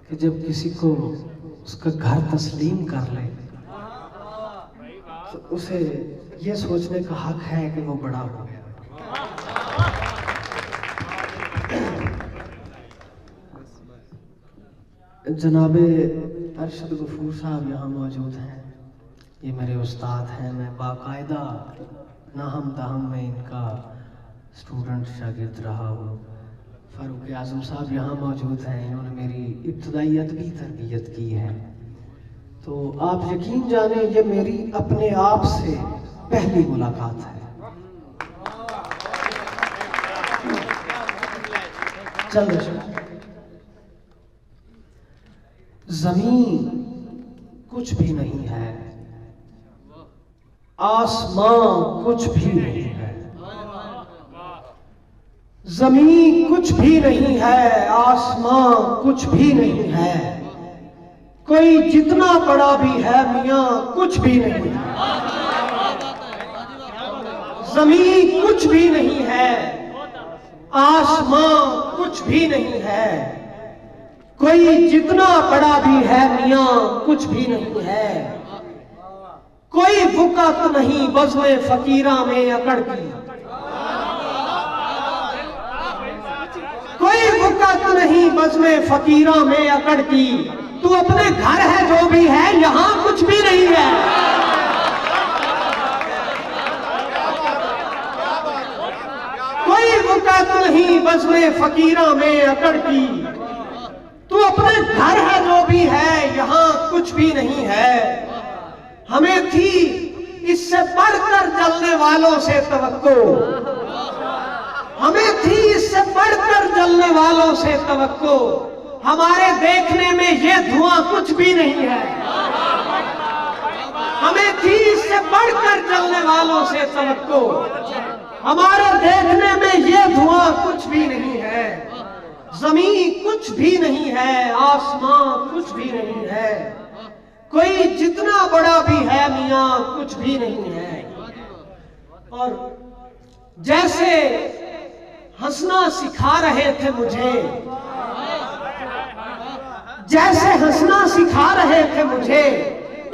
कि जब किसी को उसका घर तस्लीम कर ले तो उसे ये सोचने का हक है कि वो बड़ा हो गया। जनाबे अरशद गफूर साहब यहाँ मौजूद हैं, ये मेरे उस्ताद हैं। मैं बाकायदा नाहम दहम में इनका स्टूडेंट शागिर्द रहा हूँ। फारूक आज़म साहब यहाँ मौजूद हैं, इन्होंने मेरी इब्तदाई अदबी तरबियत की है। तो आप यकीन जाने ये मेरी अपने आप से पहली मुलाकात है। चल रहे ज़मीन कुछ भी नहीं है, आसमान कुछ भी नहीं है। ज़मीन कुछ भी नहीं है, आसमान कुछ भी नहीं है। कोई जितना बड़ा भी है मियां कुछ भी नहीं है। ज़मीन कुछ भी नहीं है, आसमान कुछ भी नहीं है। कोई जितना बड़ा भी है मियां कुछ भी नहीं है। कोई वक़्त नहीं बज़्म फकीरा में अकड़ की, कोई वक़्त नहीं बज़्म फकीरा में अकड़ की। तू अपने घर है जो भी है, यहां कुछ भी नहीं है। कोई वक़्त नहीं बज़्म फकीरा में अकड़ की। तू अपने घर है जो भी है, यहां कुछ भी नहीं है। हमें थी इससे बढ़कर जलने वालों से तवक्को, हमें थी इससे बढ़कर जलने वालों से तवक्को। हमारे देखने में ये धुआं कुछ भी नहीं है। हमें थी इससे बढ़कर जलने वालों से तवक्को। हमारे देखने में ये धुआं कुछ भी नहीं है। ज़मीन कुछ भी नहीं है, आसमान कुछ भी नहीं है। कोई जितना बड़ा भी है मियां कुछ भी नहीं है। और जैसे हंसना सिखा रहे थे मुझे, जैसे हंसना सिखा रहे थे मुझे,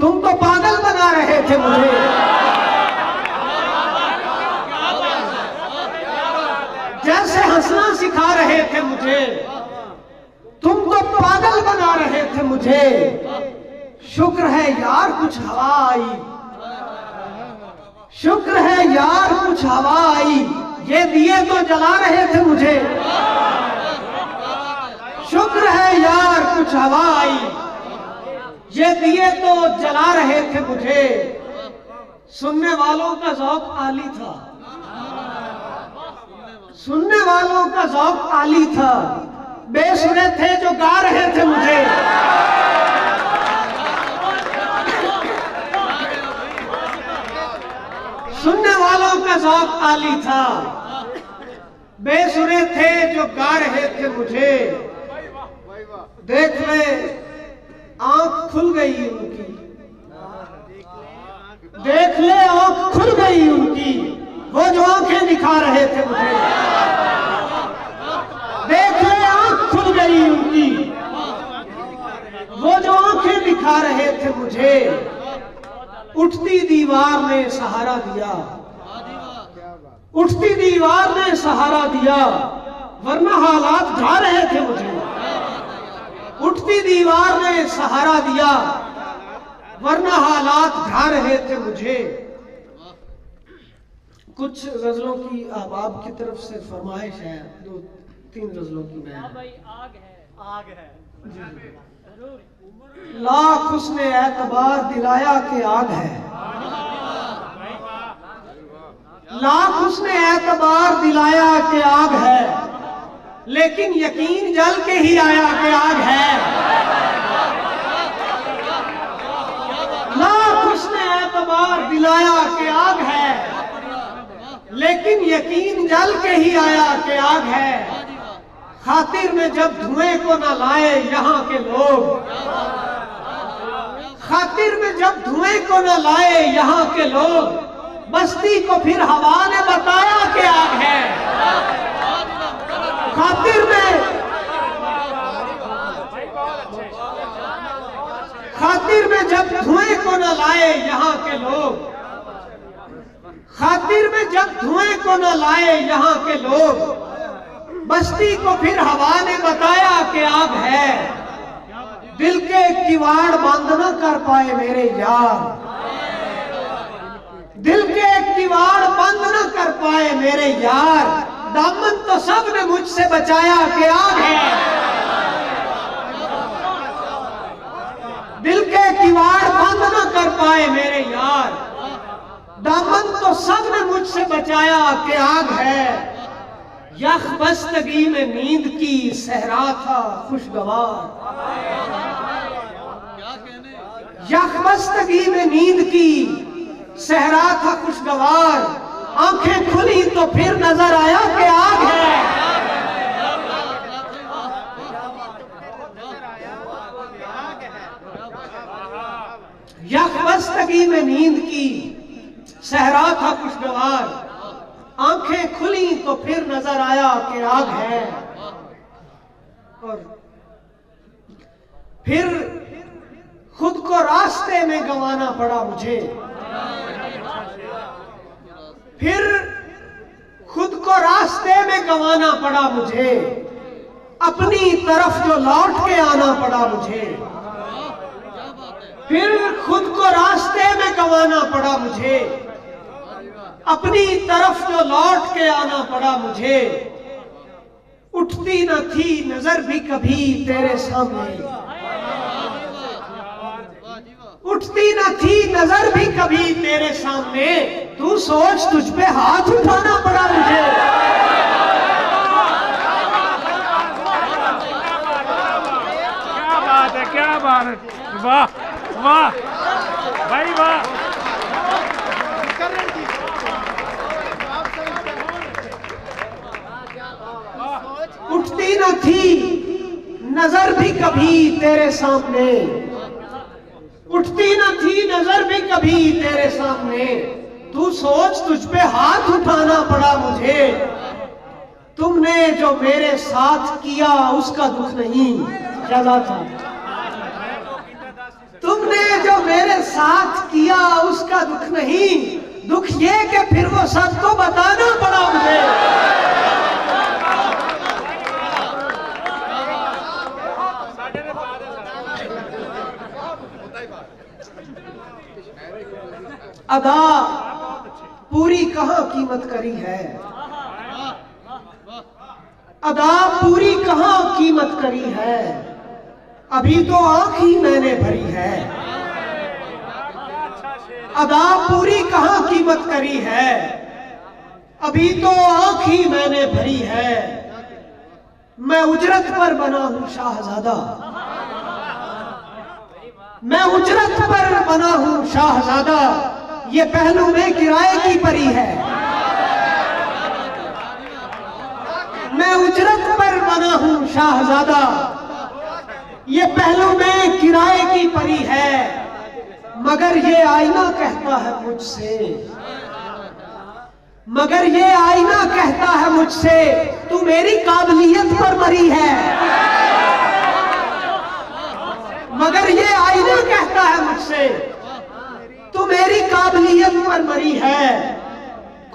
तुम तो पागल बना रहे थे मुझे। जैसे हंसना सिखा रहे थे मुझे, तुम तो पागल बना रहे थे मुझे। शुक्र है यार कुछ हवा आई, शुक्र है यार कुछ हवा आई। ये दिए तो जला रहे थे मुझे। शुक्र है यार कुछ हवा आई, ये दिए तो जला रहे थे मुझे। सुनने वालों का ज़ौक़ आली था, सुनने वालों का ज़ौक़ आली था। बेसुरे थे जो गा रहे थे मुझे। सुनने वालों का ज़ौक़ आली था, बेसुरे थे जो गा रहे थे मुझे। देख ले आंख खुल गई उनकी, देख ले आंख खुल गई उनकी, वो जो आंखें दिखा रहे थे मुझे। देख ले आंख खुल गई उनकी, वो जो आंखें दिखा रहे थे मुझे। उठती दीवार ने सहारा दिया, उठती दीवार ने सहारा दिया, वरना हालात ढा रहे थे मुझे। उठती दीवार ने सहारा दिया, वरना हालात ढा रहे थे मुझे। कुछ गजलों की अहबाब की तरफ से फरमाइश है, 2-3 गजलों की मैं। आग है लाख उसने एतबार दिलाया कि आग है, लाख उसने एतबार दिलाया कि आग है, लेकिन यकीन जल के ही आया कि आग है। लाख उसने एतबार दिलाया कि आग है, लेकिन यकीन जल के ही आया कि आग है। खातिर में जब धुएं को न लाए यहाँ के लोग, खातिर में जब धुएं को न लाए यहाँ के लोग, बस्ती को फिर हवा ने बताया कि आग है। खातिर में खातिर में जब धुएं को न लाए यहाँ के लोग, खातिर में जब धुएं को न लाए यहाँ के लोग, बस्ती को फिर हवा ने बताया कि आग है। दिल के किवाड़ बंद न कर पाए मेरे यार, दिल के किवाड़ बंद न कर पाए मेरे यार। दामन तो सबने मुझसे बचाया कि आग है। दिल के किवाड़ बंद न कर पाए मेरे यार, दामन तो सबने मुझसे बचाया कि आग है। यख बस्तगी में नींद की सहरा था खुशगवार, यख बस्तगी में नींद की सहरा था खुशगवार। आंखें खुली तो फिर नजर आया कि आग है। यख बस्तगी में नींद की सहरा था खुशगवार, आंखें खुली तो फिर नजर आया कि आग है। और फिर खुद को रास्ते में गंवाना पड़ा मुझे, फिर खुद को रास्ते में गंवाना पड़ा मुझे। अपनी तरफ जो लौट के आना पड़ा मुझे, फिर खुद को रास्ते में गंवाना पड़ा मुझे। अपनी तरफ जो लौट के आना पड़ा मुझे। उठती न थी नजर भी कभी तेरे सामने, उठती न थी नजर भी कभी तेरे सामने। तू सोच तुझ पे हाथ उठाना पड़ा मुझे। क्या बात है, क्या बात है, वाह वाह भाई वाह। उठती न थी नजर भी कभी तेरे सामने, उठती न थी नजर भी कभी तेरे सामने। तू सोच तुझ पे हाथ उठाना पड़ा मुझे। तुमने जो मेरे साथ किया उसका दुख नहीं ज्यादा था, तुमने जो मेरे साथ किया उसका दुख नहीं। दुख ये कि फिर वो सबको बताना पड़ा मुझे। अदा पूरी कहाँ कीमत करी है, अदा पूरी कहाँ कीमत करी है। अभी तो आंख ही मैंने भरी है। अदा पूरी कहाँ कीमत करी है, अभी तो आंख ही मैंने भरी है। मैं उजरत पर बना हूं शाहजादा, मैं उजरत पर बना हूं शाहजादा। ये पहलू में किराए की परी है। मैं उजरत पर बना हूं शाहजादा, ये पहलू में किराए की परी है। मगर ये आईना कहता है मुझसे, मगर ये आईना कहता है मुझसे, तू मेरी काबिलियत पर मरी है। मगर ये आईना कहता है मुझसे, तू मेरी काबिलियत पर मरी है।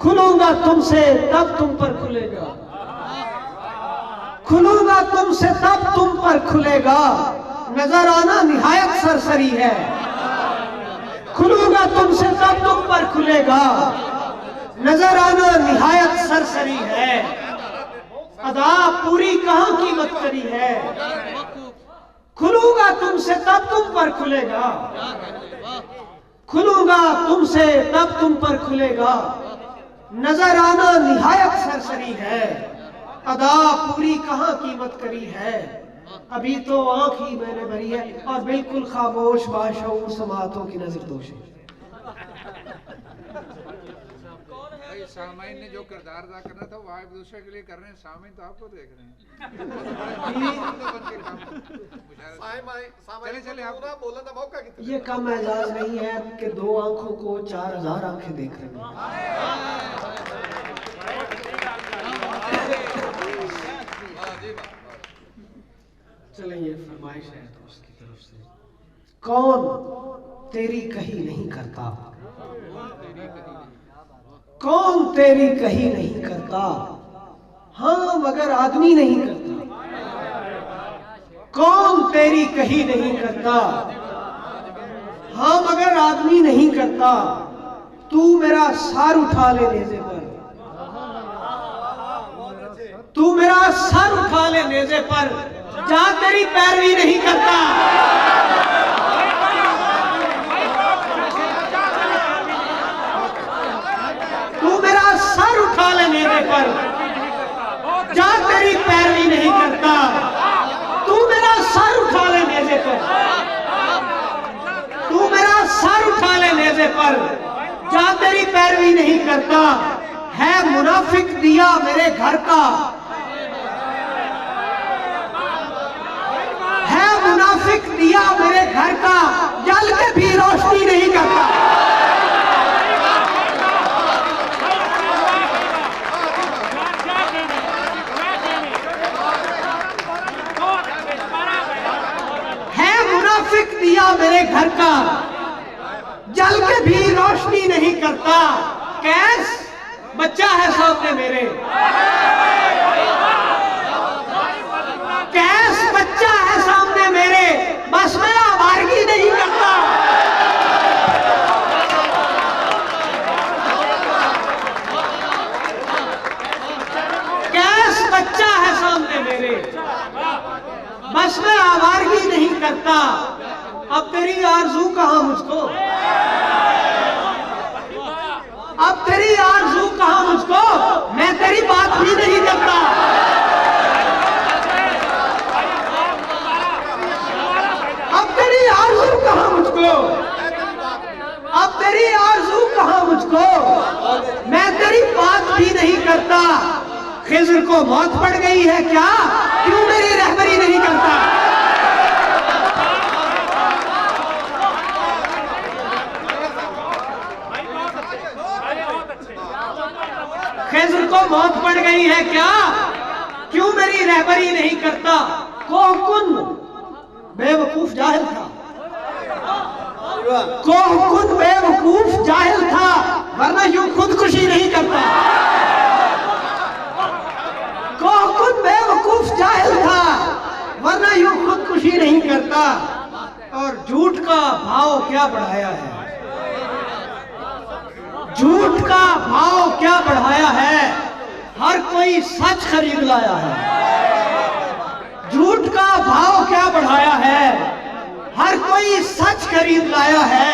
खुलूंगा तुमसे तब तुम पर खुलेगा, खुलूंगा तुमसे तब तुम पर खुलेगा। नजर आना निहायत सरसरी है, खुलूंगा तुमसे तब तुम पर खुलेगा। नजर आना निहायत सरसरी है। अदा पूरी कहाँ कीमत करी है, खुलूंगा तुमसे तब तुम पर खुलेगा। खुलूंगा तुमसे तब तुम पर खुलेगा। नजर आना निहायत सरसरी है। अदा पूरी कहाँ कीमत करी है, अभी तो आंख ही मैंने भरी है। और बिल्कुल खामोश बाशऊर समातों की नजर दोषी। सामाइन ने जो किरदार अदा करना था वो आप दूसरे के लिए कर रहे हैं, सामाइन तो आपको देख रहे हैं। चले चले आप बोलने का मौका कितना। ये कम एजाज नहीं है कि दो आंखों को 4000 आंखें देख रही हैं। चलिए ये फरमाइश है तो उसकी तरफ से कौन तेरी कही नहीं करता, कौन तेरी कही नहीं करता, हाँ मगर आदमी नहीं करता। कौन तेरी कही नहीं करता, हाँ मगर आदमी नहीं करता। तू मेरा सार उठा ले नेज़े पर, तू मेरा सर उठा ले नेज़े पर, जहां तेरी पैरवी नहीं करता। तू मेरा सर उठा ले नेज़े पर, जहां तेरी पैरवी नहीं करता। तू मेरा सर उठा ले नेज़े पर, तू मेरा सर उठा ले नेज़े पर, जहां तेरी पैरवी नहीं करता। है मुनाफिक दिया मेरे घर का, है मुनाफिक दिया मेरे घर का, जल के भी रोशनी नहीं करता। है मुनाफिक दिया मेरे घर का, जल के भी रोशनी नहीं करता। कैस बच्चा है सामने मेरे, कैस बच्चा है सामने मेरे, बस मैं आवारगी नहीं करता। कैस बच्चा है सामने मेरे, बस मैं आवारगी नहीं करता। अब तेरी आरज़ू कहां मुझको, अब तेरी आरज़ू कहां मुझको, मैं तेरी बात भी नहीं करता। अब तेरी आरज़ू कहां मुझको, अब तेरी आरज़ू कहां मुझको, मैं तेरी बात भी नहीं करता। खिज़र को मौत पड़ गई है क्या, क्यों मेरी रहबरी नहीं करता। खिज़र को मौत पड़ गई है क्या, क्यों मेरी रहबरी नहीं करता। कोहकुन बेवकूफ जाहिल था, कोहकुन बेवकूफ जाहिल था, वरना यूं खुदकुशी नहीं करता। कोहकुन बेवकूफ जाहिल था, वरना यूं खुदकुशी नहीं करता। और झूठ का भाव क्या बढ़ाया है, झूठ का भाव क्या बढ़ाया है। हर कोई सच खरीद लाया है, झूठ का भाव क्या बढ़ाया है। हर कोई सच खरीद लाया है,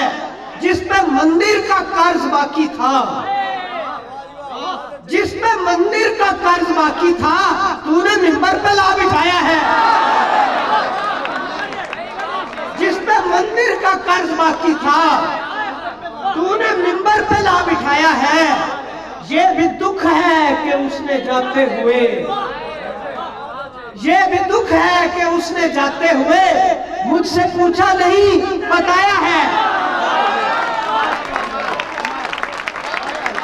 जिस पे मंदिर का कर्ज बाकी था, जिस पे मंदिर का कर्ज बाकी था, तूने मिंबर पे ला बिठाया है। जिस पे मंदिर का कर्ज बाकी था, तूने मिंबर पे ला बिठाया है। ये भी दुख है कि उसने जाते हुए, ये भी दुख है कि उसने जाते हुए मुझसे पूछा नहीं, बताया है।